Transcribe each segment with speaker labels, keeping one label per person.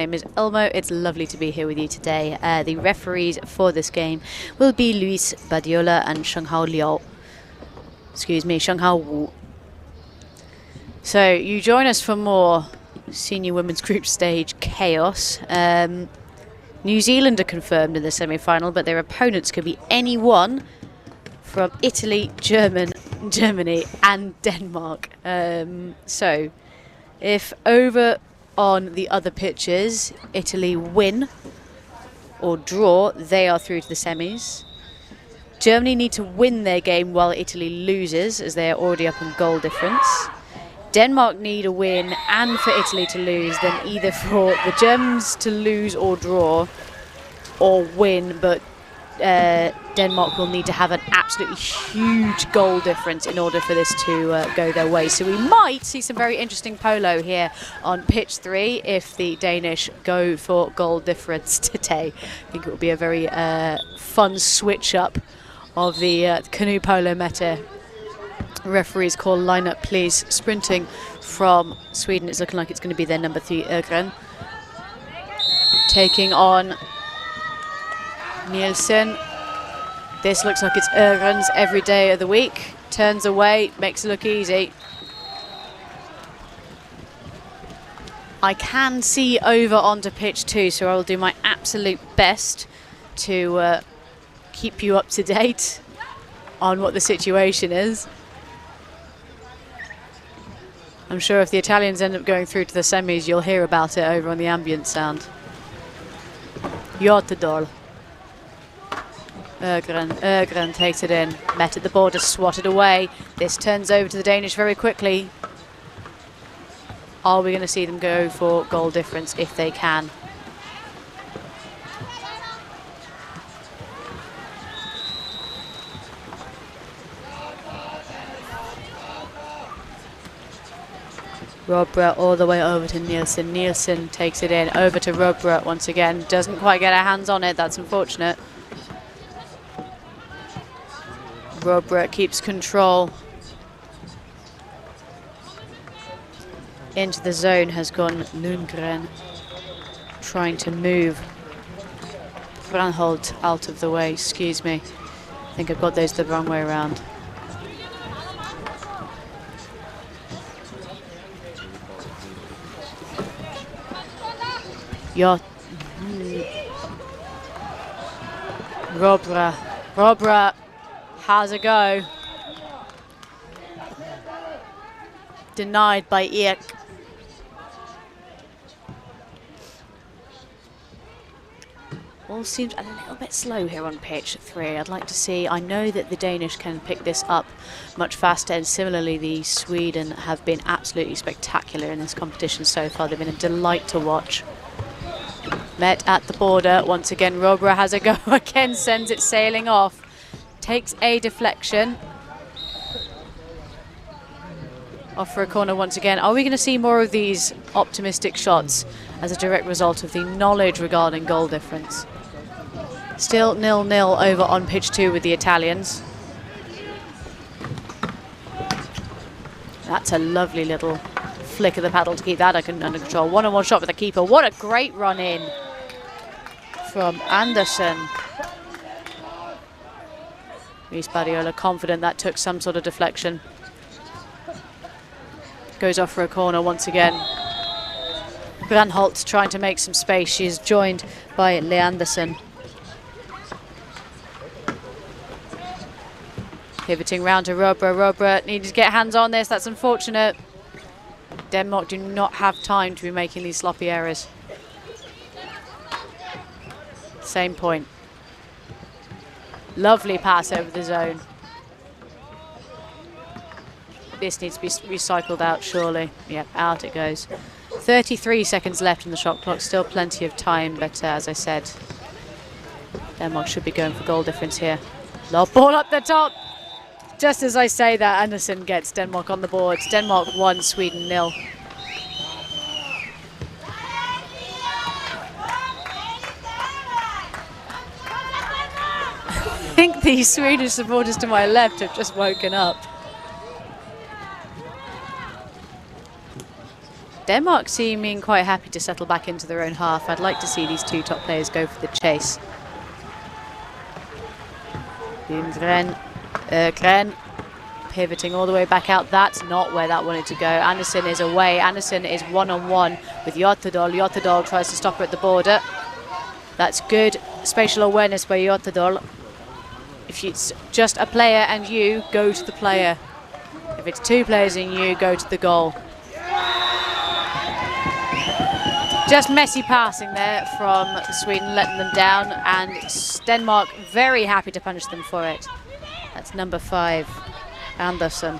Speaker 1: My name is Elmo. It's lovely to be here with you today. The referees for this game will be Luis Badiola and Shenghao Wu. So you join us for more senior women's group stage chaos. New Zealand are confirmed in the semi-final, but their opponents could be anyone from Italy, Germany and Denmark. So if over on the other pitches Italy win or draw, they are through to the semis. Germany need to win their game while Italy loses, as they are already up in goal difference. Denmark need a win and for Italy to lose, then either for the Germans to lose or draw or win, but Denmark will need to have an absolutely huge goal difference in order for this to go their way. So we might see some very interesting polo here on pitch 3 if the Danish go for goal difference today. I think it will be a very fun switch up of the canoe polo meta. Referees call lineup, please. Sprinting from Sweden, it's looking like it's going to be their number 3, Ögren. Taking on Nielsen. This looks like it's Ögren's every day of the week. Turns away, makes it look easy. I can see over onto pitch 2, so I will do my absolute best to keep you up to date on what the situation is. I'm sure if the Italians end up going through to the semis, you'll hear about it over on the ambient sound. Jotedal. Ögren takes it in. Met at the border, swatted away. This turns over to the Danish very quickly. Are we going to see them go for goal difference if they can? Robert all the way over to Nielsen. Nielsen takes it in, over to Robert once again. Doesn't quite get her hands on it, that's unfortunate. Robert keeps control. Into the zone has gone Lundgren, trying to move Franholt out of the way. Excuse me, I think I've got those the wrong way around. Robra has a go. Denied by Eek. All seems a little bit slow here on pitch 3. I'd like to see, I know that the Danish can pick this up much faster, and similarly the Sweden have been absolutely spectacular in this competition so far. They've been a delight to watch. Met at the border once again. Robra has a go again, sends it sailing off. Takes a deflection. Off for a corner once again. Are we going to see more of these optimistic shots as a direct result of the knowledge regarding goal difference? Still 0-0 over on pitch 2 with the Italians. That's a lovely little flick of the paddle to keep that under control. One-on-one shot with the keeper. What a great run in from Andersen. Luis Badiola confident that took some sort of deflection. Goes off for a corner once again. Granholt trying to make some space. She is joined by Leanderson. Pivoting round to Robra. Robra needed to get hands on this. That's unfortunate. Denmark do not have time to be making these sloppy errors. Same point. Lovely pass over the zone. This needs to be recycled out, surely. Yep, out it goes. 33 seconds left in the shot clock. Still plenty of time, but as I said, Denmark should be going for goal difference here. Lob ball up the top. Just as I say that, Andersen gets Denmark on the board. Denmark 1, Sweden 0. I think the Swedish supporters to my left have just woken up. Denmark seeming quite happy to settle back into their own half. I'd like to see these two top players go for the chase. Lundgren, Gren, pivoting all the way back out. That's not where that wanted to go. Andersen is away. Andersen is one-on-one with Hjortedal. Hjortedal tries to stop her at the border. That's good spatial awareness by Hjortedal. If it's just a player and you, go to the player. If it's two players and you, go to the goal. Just messy passing there from Sweden, letting them down, and Denmark very happy to punish them for it. That's number 5, Andersen.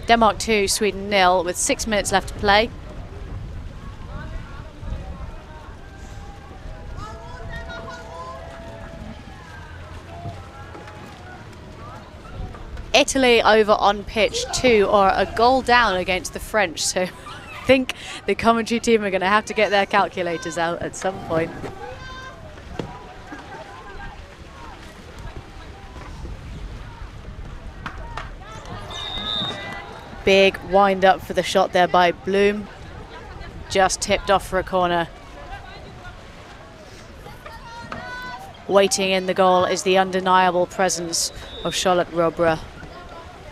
Speaker 1: Denmark 2, Sweden 0, with 6 minutes left to play. Italy over on pitch 2 are a goal down against the French, so I think the commentary team are going to have to get their calculators out at some point. Big wind up for the shot there by Bloom. Just tipped off for a corner. Waiting in the goal is the undeniable presence of Charlotte Robra.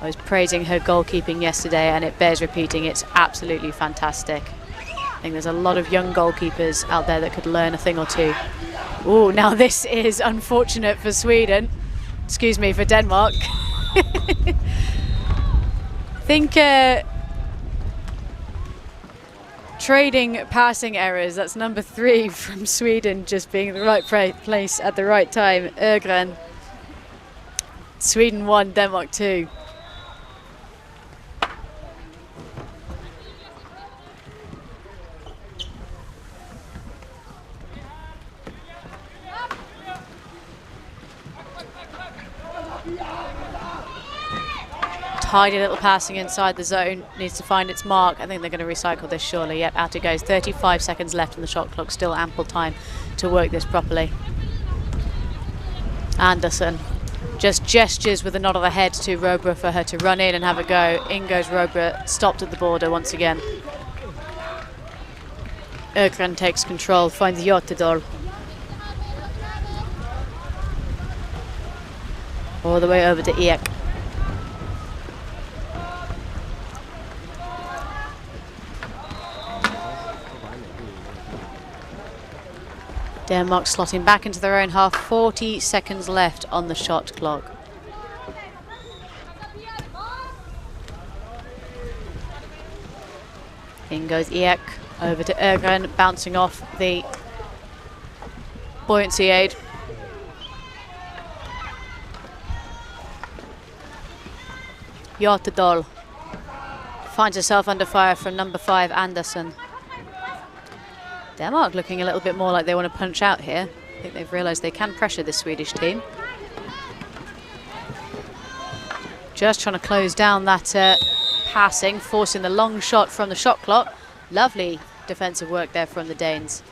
Speaker 1: I was praising her goalkeeping yesterday, and it bears repeating. It's absolutely fantastic. I think there's a lot of young goalkeepers out there that could learn a thing or two. Oh, now this is unfortunate for Sweden. Excuse me, for Denmark. I think trading passing errors, that's number 3 from Sweden, just being in the right place at the right time. Ögren. Sweden 1, Denmark 2. Tidy little passing inside the zone, needs to find its mark. I think they're going to recycle this surely. Yep, out it goes. 35 seconds left on the shot clock, still ample time to work this properly. Andersen just gestures with a nod of the head to Robra for her to run in and have a go. In goes Robra, stopped at the border once again. Ögren takes control, finds Hjortedal. All the way over to Eek. Denmark slotting back into their own half. 40 seconds left on the shot clock. In goes Eek, over to Ögren, bouncing off the buoyancy aid. Hjortedal finds herself under fire from number 5, Andersen. Denmark looking a little bit more like they want to punch out here. I think they've realised they can pressure this Swedish team. Just trying to close down that passing, forcing the long shot from the shot clock. Lovely defensive work there from the Danes.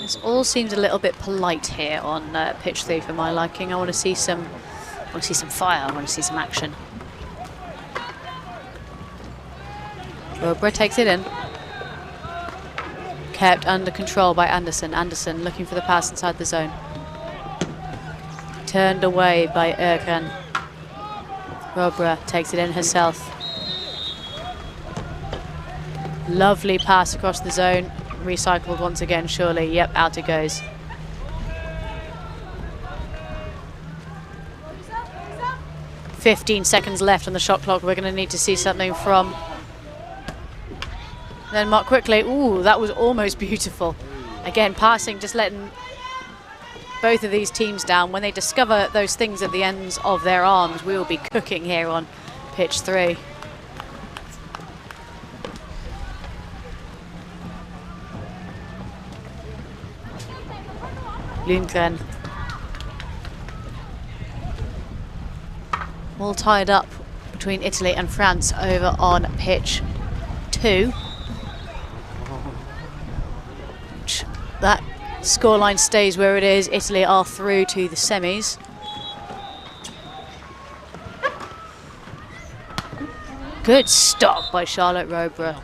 Speaker 1: This all seems a little bit polite here on pitch 3 for my liking. I want to see some fire. I want to see some action. Robra takes it in. Kept under control by Andersen. Andersen looking for the pass inside the zone. Turned away by Ögren. Robra takes it in herself. Lovely pass across the zone. Recycled once again, surely. Yep, out it goes. "15 seconds left on the shot clock. We're going to need to see something from Denmark quickly. Ooh, that was almost beautiful. Again, passing, just letting both of these teams down. When they discover those things at the ends of their arms, we will be cooking here on pitch 3. Lundgren. All tied up between Italy and France over on pitch 2. That Scoreline stays where it is. Italy are through to the semis. Good stop by Charlotte Robra.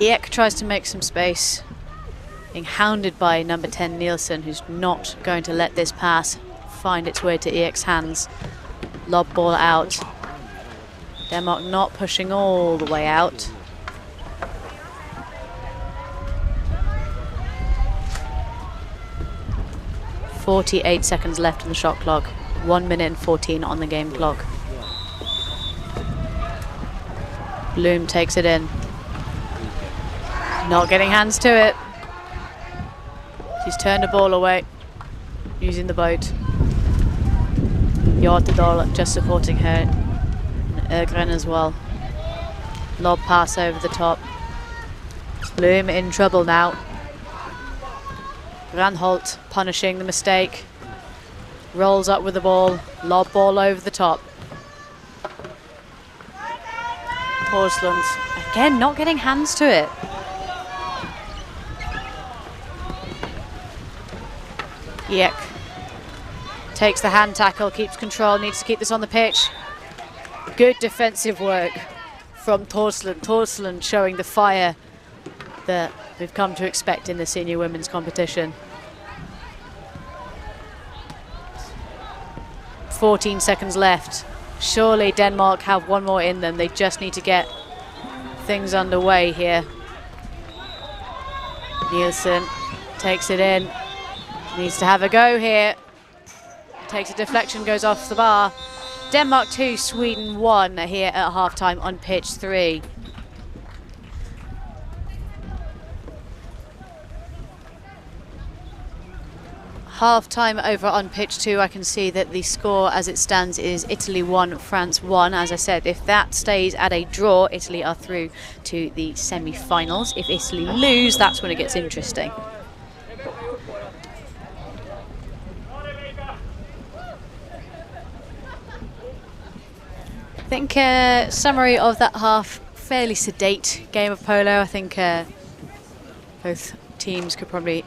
Speaker 1: Eek tries to make some space, being hounded by number 10 Nielsen, who's not going to let this pass find its way to Eek's hands. Lob ball out. Denmark not pushing all the way out. .48 seconds left on the shot clock. 1 minute and 14 on the game clock. Bloom takes it in. Not getting hands to it. She's turned the ball away using the boat. Hjortedal just supporting her. And Ergren as well. Lob pass over the top. Bloom in trouble now. Ranholt punishing the mistake. Rolls up with the ball. Lob ball over the top. Porcelain again not getting hands to it. Eek takes the hand tackle, keeps control, needs to keep this on the pitch. Good defensive work from Torsland. Torsland showing the fire that we've come to expect in the senior women's competition. 14 seconds left. Surely Denmark have one more in them. They just need to get things underway here. Nielsen takes it in. Needs to have a go here. Takes a deflection, goes off the bar. Denmark 2, Sweden 1 here at halftime on pitch 3. Half-time over on pitch 2, I can see that the score as it stands is Italy 1, France 1. As I said, if that stays at a draw, Italy are through to the semi-finals. If Italy lose, that's when it gets interesting. I think summary of that half, fairly sedate game of polo. I think both teams could probably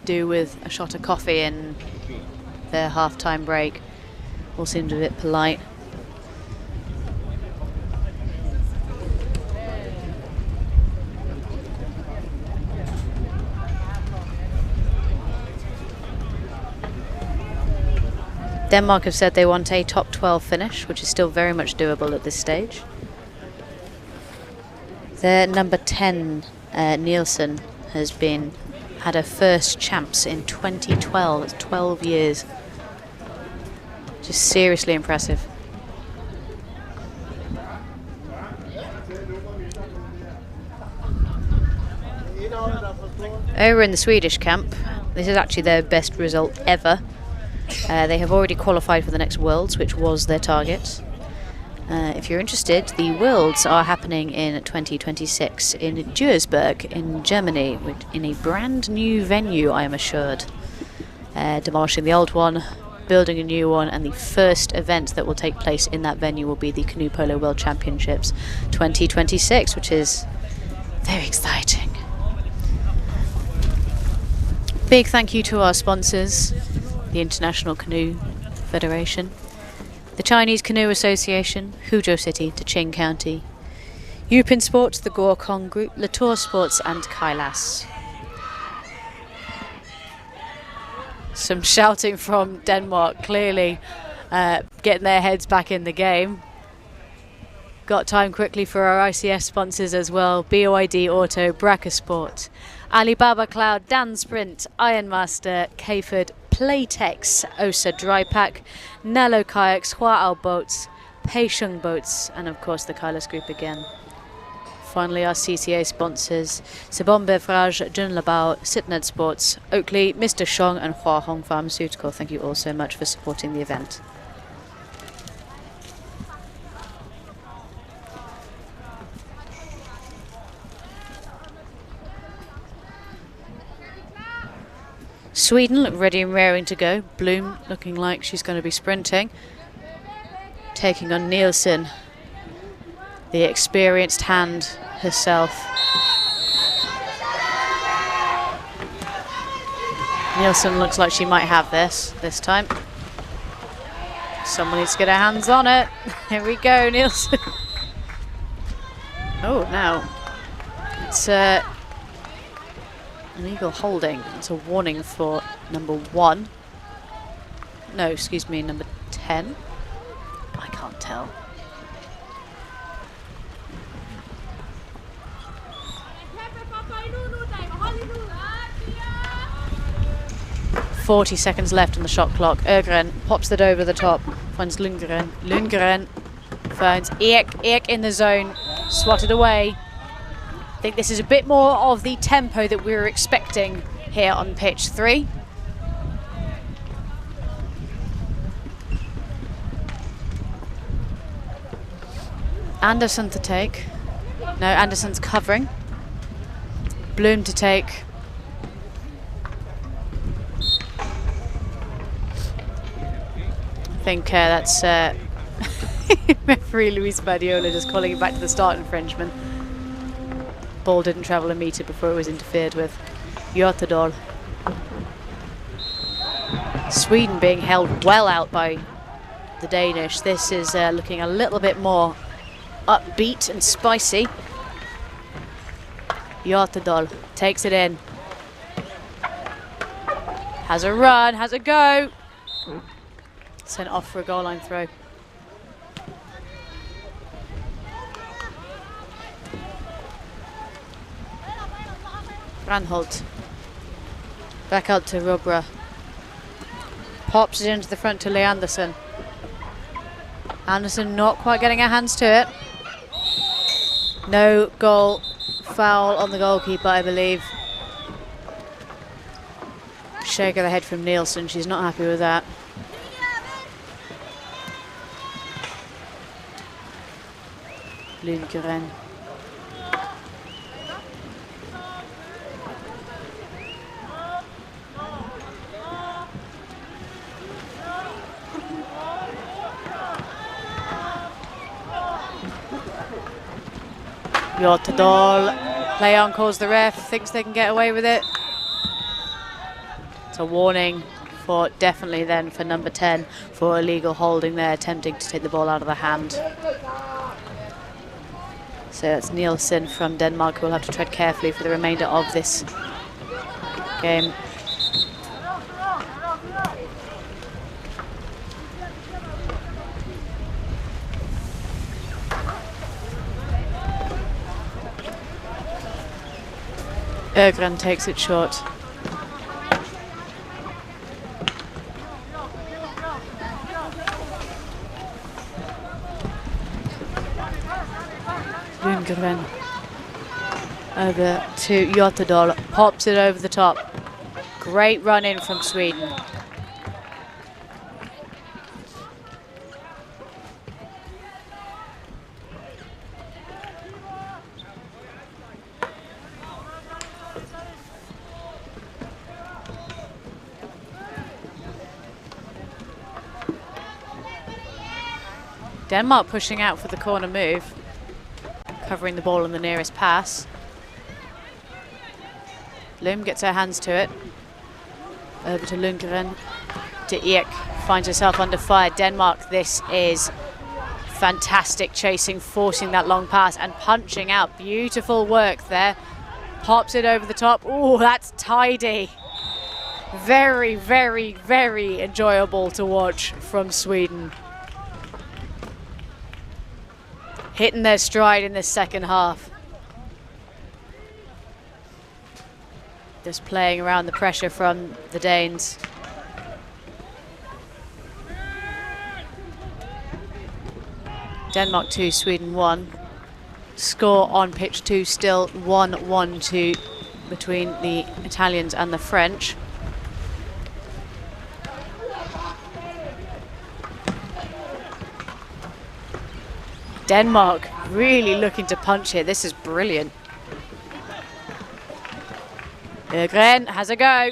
Speaker 1: do with a shot of coffee in their half-time break. All seemed a bit polite. Denmark have said they want a top 12 finish, which is still very much doable at this stage. Their number 10, Nielsen, has had her first champs in 2012. It's 12 years. Just seriously impressive. Over in the Swedish camp, this is actually their best result ever. They have already qualified for the next Worlds, which was their target. If you're interested, the Worlds are happening in 2026 in Duisburg in Germany, in a brand new venue, I am assured. Demolishing the old one, building a new one, and the first event that will take place in that venue will be the Canoe Polo World Championships 2026, which is very exciting. Big thank you to our sponsors, the International Canoe Federation, the Chinese Canoe Association, Huzhou City, Deqing County, European Sports, the Gorkong Group, Latour Sports and Kailas. Some shouting from Denmark, clearly getting their heads back in the game. Got time quickly for our ICF sponsors as well, BOID Auto, Bracca Sport, Alibaba Cloud, Dan Sprint, Ironmaster, Kayford, Playtex, Osa Dry Pack, Nello Kayaks, Huao Boats, Peisheng Boats, and of course the Kailas Group again. Finally, our CCA sponsors, Sebon Beverage, Junlabao, Sitnet Sports, Oakley, Mr. Shong, and Hua Hong Pharmaceutical. Thank you all so much for supporting the event. Sweden look ready and raring to go. Bloom looking like she's going to be sprinting. taking on Nielsen, the experienced hand herself. Nielsen looks like she might have this time. Someone needs to get her hands on it. Here we go, Nielsen. Oh, now it's illegal holding. It's a warning for number 1. No, excuse me, number 10. I can't tell. .40 left on the shot clock. Ögren pops it over the top. Finds Lundgren. Lundgren finds Ek. Ek in the zone. Swatted away. I think this is a bit more of the tempo that we were expecting here on pitch 3. Anderson to take. No, Anderson's covering. Bloom to take. I think that's referee Luis Badiola just calling it back to the start infringement. Ball didn't travel a metre before it was interfered with. Hjortedal. Sweden being held well out by the Danish. This is looking a little bit more upbeat and spicy. Hjortedal takes it in. Has a run, has a go. Sent off for a goal line throw. Ranholt. Back out to Robra. Pops it into the front to Lee Anderson. Anderson not quite getting her hands to it. No goal. Foul on the goalkeeper, I believe. Shake of the head from Nielsen. She's not happy with that. Lundgren. Hjortedal. Play on calls the ref. Thinks they can get away with it. It's a warning for definitely then for number 10 for illegal holding there, attempting to take the ball out of the hand. So that's Nielsen from Denmark who will have to tread carefully for the remainder of this game. Ögren takes it short. Lundgren over to Hjortedal, pops it over the top. Great run in from Sweden. Denmark pushing out for the corner move, covering the ball on the nearest pass. Lum gets her hands to it. Over to Lundgren. To Ek. Finds herself under fire. Denmark, this is fantastic chasing, forcing that long pass and punching out. Beautiful work there. Pops it over the top. Oh, that's tidy. Very, very, very enjoyable to watch from Sweden. Hitting their stride in this second half. Just playing around the pressure from the Danes. Denmark 2, Sweden 1. Score on pitch 2 still 1-1 between the Italians and the French. Denmark really looking to punch here. This is brilliant. Ögren has a go.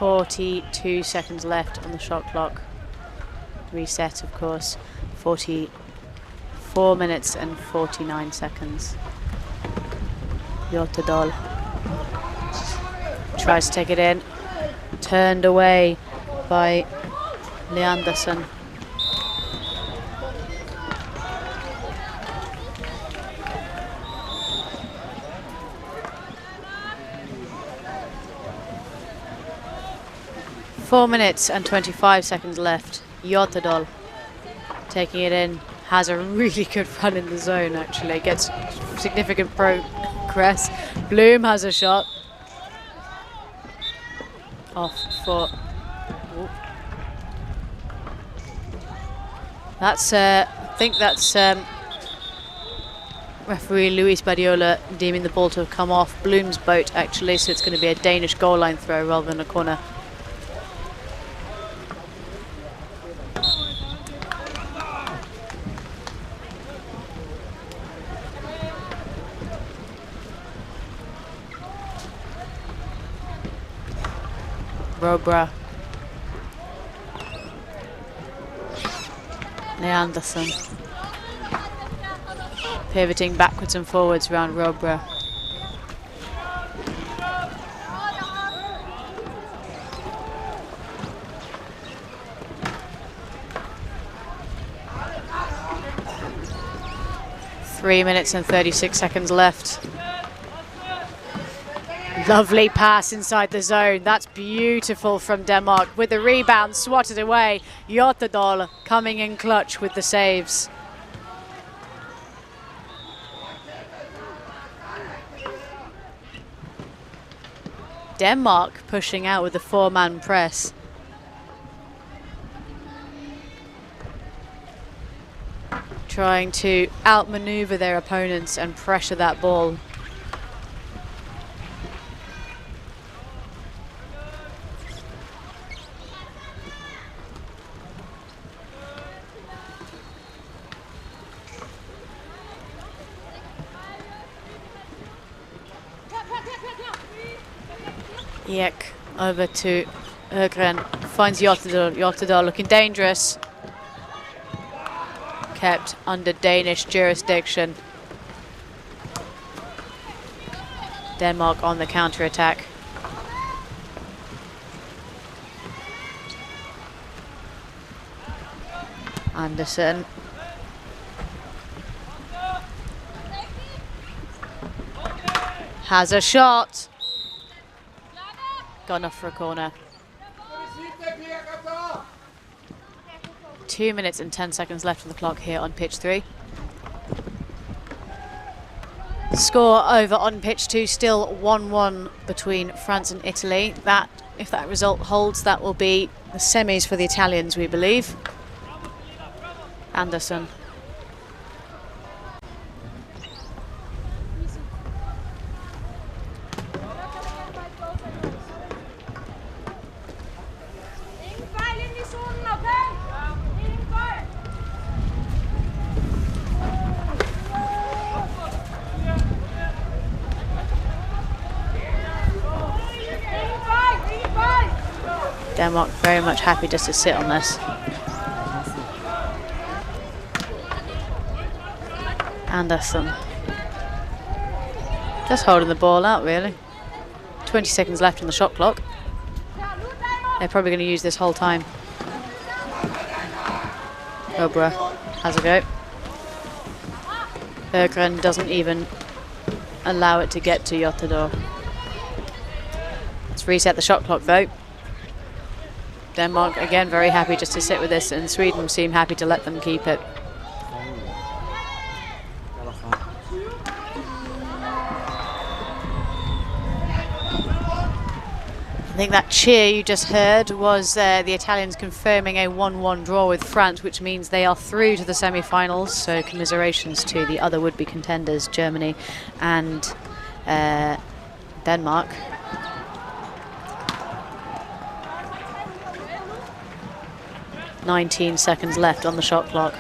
Speaker 1: 42 seconds left on the shot clock. Reset, of course. 44 minutes and 49 seconds. Hjortedal tries to take it in. Turned away by Leanderson. Four minutes and 25 seconds left. Hjortedal taking it in. Has a really good run in the zone, actually. Gets significant progress. Bloom has a shot. Off for... Ooh. That's, I think that's referee Luis Badiola deeming the ball to have come off Bloom's boat, actually, so it's going to be a Danish goal line throw rather than a corner. Robra. Leanderson. Pivoting backwards and forwards around Robra. Three minutes and 36 seconds left. Lovely pass inside the zone. That's beautiful from Denmark. With the rebound, swatted away. Hjortedal coming in clutch with the saves. Denmark pushing out with the four-man press. Trying to outmaneuver their opponents and pressure that ball. Ek over to Ögren, finds Hjortedal. Hjortedal looking dangerous. Kept under Danish jurisdiction. Denmark on the counter-attack. Anderson. Has a shot. Gone off for a corner. 2 minutes and 10 seconds left on the clock here on pitch 3. Score over on pitch 2, still 1-1 between France and Italy. That, if that result holds, that will be the semis for the Italians, we believe. Anderson. Denmark very much happy just to sit on this. Anderson. Just holding the ball out, really. 20 seconds left on the shot clock. They're probably going to use this whole time. Cobra has a go. Ögren doesn't even allow it to get to Hjortedal. Let's reset the shot clock, though. Denmark, again, very happy just to sit with this, and Sweden seem happy to let them keep it. I think that cheer you just heard was the Italians confirming a 1-1 draw with France, which means they are through to the semi-finals, so commiserations to the other would-be contenders, Germany and Denmark. "19 seconds left on the shot clock.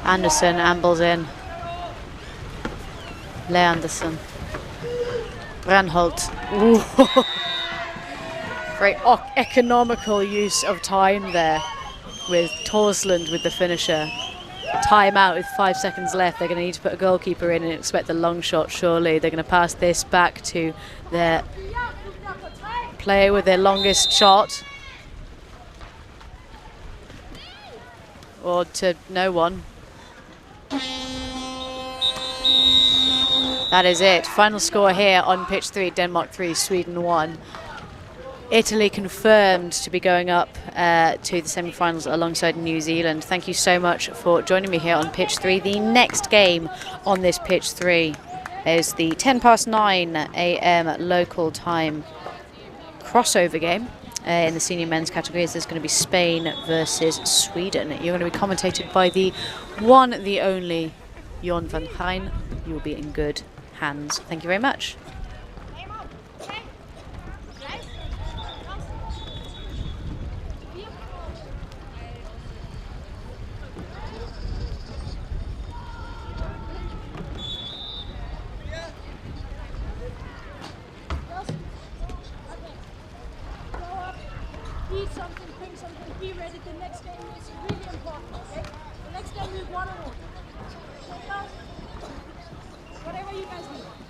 Speaker 1: Anderson ambles in. Leanderson. Branholt. Ooh. Very economical use of time there with Torsland with the finisher. Time out with 5 seconds left. They're going to need to put a goalkeeper in and expect the long shot, surely. They're going to pass this back to their player with their longest shot. Or to no one. That is it. Final score here on pitch 3, Denmark 3, Sweden 1. Italy confirmed to be going up to the semi-finals alongside New Zealand. Thank you so much for joining me here on pitch 3. The next game on this pitch 3 is the 9 a.m. local time crossover game. In the senior men's categories, there's going to be Spain versus Sweden. You're going to be commentated by the one, the only, Jon van Hein. You will be in good hands. Thank you very much.
Speaker 2: Whatever you guys need.